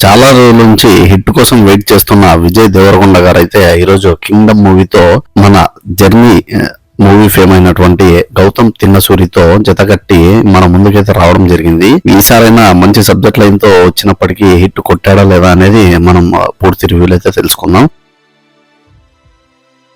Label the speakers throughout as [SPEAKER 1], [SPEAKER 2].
[SPEAKER 1] చాలా రోజుల నుంచి హిట్ కోసం వెయిట్ చేస్తున్న విజయ్ దేవరకొండ గారు అయితే ఈరోజు కింగ్డమ్ మూవీతో మన జర్నీ మూవీ ఫేమ్ అయినటువంటి గౌతమ్ తిన్నసూరితో జతకట్టి మన ముందుకైతే రావడం జరిగింది. ఈసారైనా మంచి సబ్జెక్ట్ లైన్ తో వచ్చినప్పటికీ హిట్ కొట్టాడా లేదా అనేది మనం పూర్తి రివ్యూలు అయితే తెలుసుకుందాం.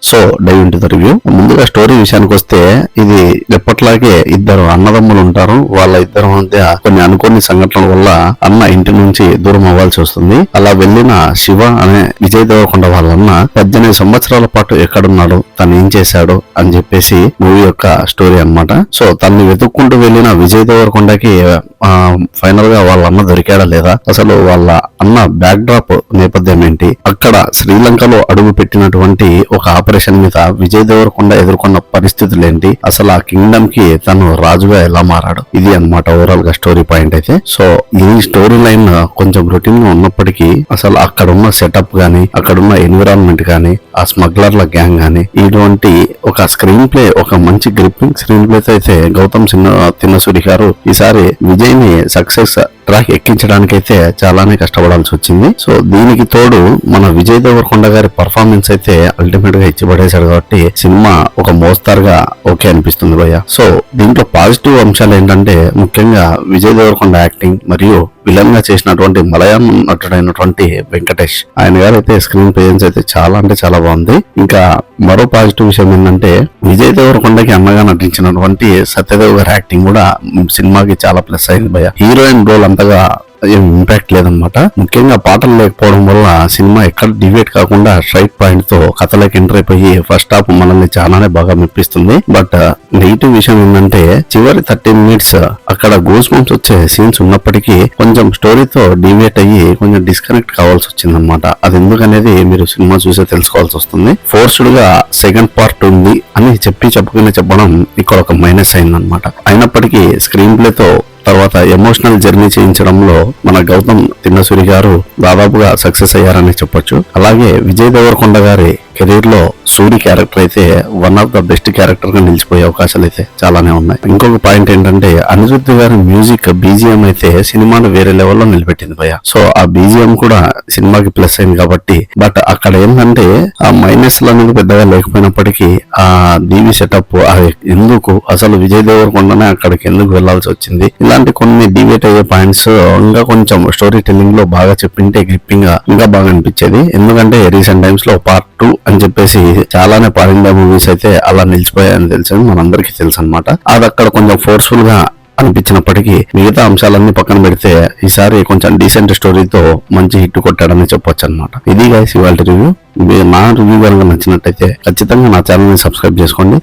[SPEAKER 1] So dive into the review. ముందుగా స్టోరీ విషయానికి వస్తే ఇది ఎప్పట్లాగే ఇద్దరు అన్నదమ్ములు ఉంటారు. వాళ్ళ ఇద్దరు మధ్య కొన్ని అనుకోని సంఘటనల వల్ల అన్న ఇంటి నుంచి దూరం అవ్వాల్సి వస్తుంది. అలా వెళ్లిన శివ అనే విజయ్ దేవరకొండ వాళ్ళన్న 18 సంవత్సరాల పాటు ఎక్కడున్నాడు, తను ఏం చేశాడు అని చెప్పేసి మూవీ యొక్క స్టోరీ అన్నమాట. సో తన్ని వెతుక్కుంటూ వెళ్లిన విజయ్ దేవరకొండకి ఫైనల్ గా వాళ్ళ అన్న దొరికాడా లేదా, అసలు వాళ్ళ అన్న బ్యాక్ డ్రాప్ నేపథ్యం ఏంటి, అక్కడ శ్రీలంకలో అడుగు పెట్టినటువంటి ఒక ఆపరేషన్ మీద విజయ్ దేవరకొండ ఎదుర్కొన్న పరిస్థితులు ఏంటి, అసలు ఆ కింగ్డమ్ కి తను రాజుగా ఎలా మారాడు, ఇది అన్నమాట ఓవరాల్ గా స్టోరీ పాయింట్ అయితే. సో ఈ స్టోరీ లైన్ కొంచెం రొటీన్ గా ఉన్నప్పటికీ అసలు అక్కడ ఉన్న సెటప్ గానీ, అక్కడ ఉన్న ఎన్విరాన్మెంట్ గానీ, ఆ స్మగ్లర్ల గ్యాంగ్ గానీ, ఇటువంటి ఒక స్క్రీన్ ప్లే, ఒక మంచి గ్రిప్పింగ్ స్క్రీన్ ప్లే అయితే గౌతమ్ తిన్నసూరి గారు ఈసారి విజయ్ ని సక్సెస్ ట్రాక్ ఎక్కించడానికైతే చాలానే కష్టపడాల్సి వచ్చింది. సో దీనికి తోడు మన విజయ్ దేవరకొండ గారి పర్ఫార్మెన్స్ అయితే అల్టిమేట్ గా ఇచ్చి పడేశాడు కాబట్టి సినిమా ఒక మోస్తారుగా ఓకే అనిపిస్తుంది భయ్య. సో దీంట్లో పాజిటివ్ అంశాలు ఏంటంటే ముఖ్యంగా విజయ్ దేవరకొండ యాక్టింగ్ మరియు విలన్ గా చేసినటువంటి మలయాళం నటుడైనటువంటి వెంకటేష్, ఆయన గారు అయితే స్క్రీన్ ప్రెజెన్స్ అయితే చాలా అంటే చాలా బాగుంది. ఇంకా మరో పాజిటివ్ విషయం ఏంటంటే విజయ్ దేవరకొండకి అన్నగా నటించినటువంటి సత్యదేవ్ గారి యాక్టింగ్ కూడా సినిమాకి చాలా ప్లస్ అయింది భయ్య. హీరోయిన్ రోల్ అంతగా ఏం ఇంపాక్ట్ లేదనమాట. ముఖ్యంగా పాటలు లేకపోవడం వల్ల సినిమా ఎక్కడ డివేట్ కాకుండా స్ట్రైట్ పాయింట్ తో కథలోకి ఎంటర్ అయిపోయి ఫస్ట్ హాఫ్ మనల్ని చాలానే బాగా మెప్పిస్తుంది. బట్ నెగిటివ్ విషయం ఏంటంటే చివరి 13 మినిట్స్ అక్కడ గూస్ బంప్స్ వచ్చే సీన్స్ ఉన్నప్పటికీ కొంచెం స్టోరీతో డివేట్ అయ్యి కొంచెం డిస్కనెక్ట్ కావాల్సి వచ్చింది అనమాట. అది ఎందుకనేది మీరు సినిమా చూసే తెలుసుకోవాల్సి వస్తుంది. ఫోర్స్డ్ గా సెకండ్ పార్ట్ ఉంది అని చెప్పడం ఇక్కడ ఒక మైనస్ అయిందనమాట. అయినప్పటికీ స్క్రీన్ ప్లే తో తర్వాత ఎమోషనల్ జర్నీ చేయించడంలో మన గౌతమ్ తిన్నసూరి గారు దాదాపుగా సక్సెస్ అయ్యారని చెప్పొచ్చు. అలాగే విజయ్ దేవరకొండ గారి కెరీర్ లో సూరి క్యారెక్టర్ అయితే one of the best character గా నిలిచిపోయే అవకాశాలు అయితే చాలానే ఉన్నాయి. ఇంకొక పాయింట్ ఏంటంటే అనిరుద్ధ్ గారి మ్యూజిక్ బీజిఎం అయితే సినిమాను వేరే లెవెల్లో నిలబెట్టింది భయ్య. సో ఆ బీజిఎం కూడా సినిమాకి ప్లస్ అయింది కాబట్టి. బట్ అక్కడ ఏంటంటే ఆ మైనస్ అనేది పెద్దగా లేకపోయినప్పటికీ ఆ డీవీ సెటప్ ఎందుకు అసలు విజయ్ దేవరకొండనే అక్కడికి ఎందుకు వెళ్లాల్సి వచ్చింది, ఇలాంటి కొన్ని డివేట్ అయ్యే పాయింట్స్ ఇంకా కొంచెం స్టోరీ టెల్లింగ్ లో బాగా చెప్పింటే గ్రిప్పింగ్ గా ఇంకా బాగా అనిపించేది. ఎందుకంటే రీసెంట్ టైమ్స్ లో పార్ట్ 2 అని చెప్పేసి చాలానే పారిండా మూవీస్ అయితే అలా నిలిచిపోయాయని తెలిసింది, మనందరికీ తెలుసు అనమాట. అది అక్కడ కొంచెం ఫోర్స్ఫుల్ గా అనిపించినప్పటికీ మిగతా అంశాలన్నీ పక్కన పెడితే ఈసారి కొంచెం డీసెంట్ స్టోరీతో మంచి హిట్ కొట్టాడని చెప్పొచ్చు అనమాట. ఇది గైస్ ఇవాళ రివ్యూ. నా రివ్యూ కనుక నచ్చినట్టయితే ఖచ్చితంగా నా ఛానల్ ని సబ్స్క్రైబ్ చేసుకోండి.